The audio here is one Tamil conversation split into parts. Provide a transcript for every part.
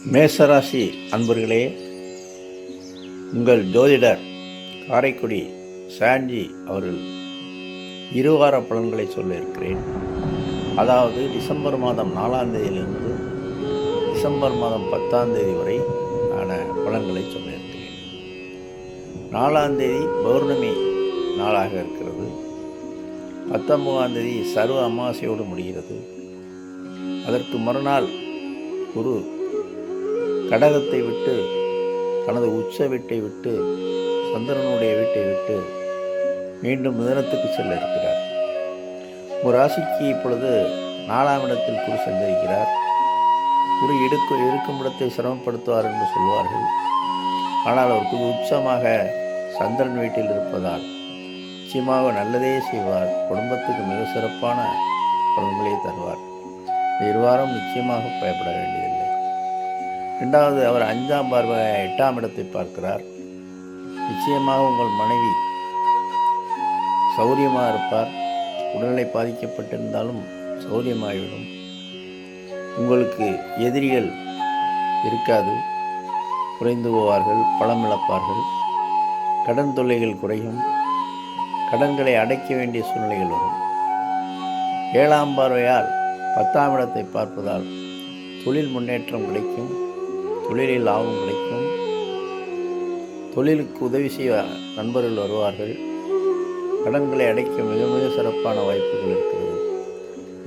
மேசராசி அன்பர்களே, உங்கள் ஜோதிடர் காரைக்குடி சாண்டி அவர்கள் இருவார பலன்களை சொல்ல இருக்கிறேன். அதாவது டிசம்பர் மாதம் 4ஆம் தேதியிலிருந்து டிசம்பர் மாதம் 10ஆம் தேதி வரை ஆன பலன்களை சொல்ல இருக்கிறேன். 4ஆம் தேதி பௌர்ணமி நாளாக இருக்கிறது. 19ஆம் தேதி சர்வ அமாவாசையோடு முடிகிறது. அதற்கு மறுநாள் குரு கடகத்தை விட்டு தனது உச்ச வீட்டை விட்டு சந்திரனுடைய வீட்டை விட்டு மீண்டும் மிதனத்துக்கு செல்ல இருக்கிறார். ஒரு ராசிக்கு இப்பொழுது 4ஆம் இடத்தில் குரு சஞ்சரிக்கிறார். குரு இருக்கும் இடத்தை சிரமப்படுத்துவார் என்று சொல்வார்கள். ஆனால் அவர் குரு உச்சமாக சந்திரன் வீட்டில் இருப்பதால் நிச்சயமாக நல்லதே செய்வார். குடும்பத்துக்கு மிக சிறப்பான பலன்களை தருவார். இருவாரம் நிச்சயமாக பயப்பட வேண்டியதில்லை. இரண்டாவது, அவர் 5ஆம் பார்வை 8ஆம் இடத்தை பார்க்கிறார். நிச்சயமாக உங்கள் மனைவி சௌரியமாக இருப்பார். உடல்நிலை பாதிக்கப்பட்டிருந்தாலும் சௌரியமாகிவிடும். உங்களுக்கு எதிரிகள் இருக்காது, குறைந்து போவார்கள், பலம் இழப்பார்கள். கடன் தொல்லைகள் குறையும். கடன்களை அடைக்க வேண்டிய சூழ்நிலைகள் வரும். 7ஆம் பார்வையால் 10ஆம் இடத்தை பார்ப்பதால் தொழில் முன்னேற்றம் கிடைக்கும். தொழிலில் லாபம் கிடைக்கும். தொழிலுக்கு உதவி செய்ய நண்பர்கள் வருவார்கள். கடன்களை அடைக்க மிக மிக சிறப்பான வாய்ப்புகள் இருக்கிறது.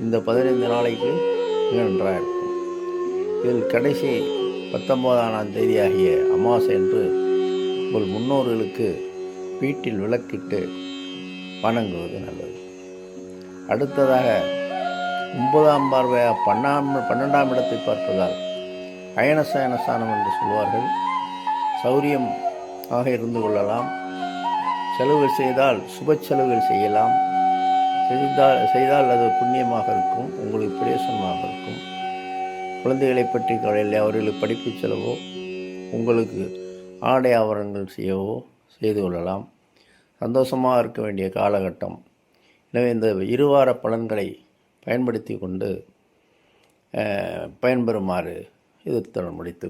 இந்த 15 நாளைக்கு மிக நன்றாக இருக்கும். இதில் கடைசி 19ஆம் தேதி ஆகிய அமாவாசை என்று உங்கள் முன்னோர்களுக்கு வீட்டில் விளக்கிட்டு வணங்குவது நல்லது. அடுத்ததாக 9ஆம் பார்வையாக 12ஆம் இடத்தை பார்ப்பதால் அயனசயனஸ்தானம் என்று சொல்வார்கள். சௌரியம் ஆக இருந்து கொள்ளலாம். செலவுகள் செய்தால் சுப செலவுகள் செய்யலாம். செய்தால் அது புண்ணியமாக இருக்கும், உங்களுக்கு பிரயோசனமாக இருக்கும். குழந்தைகளை பற்றி கவலையில் அவர்களுக்கு படிப்பு செலவோ உங்களுக்கு ஆடை ஆபரணங்கள் செய்யவோ செய்து கொள்ளலாம். சந்தோஷமாக இருக்க வேண்டிய காலகட்டம். எனவே இந்த இருவார பலன்களை பயன்படுத்தி கொண்டு பயன்பெறுமாறு இது முடித்து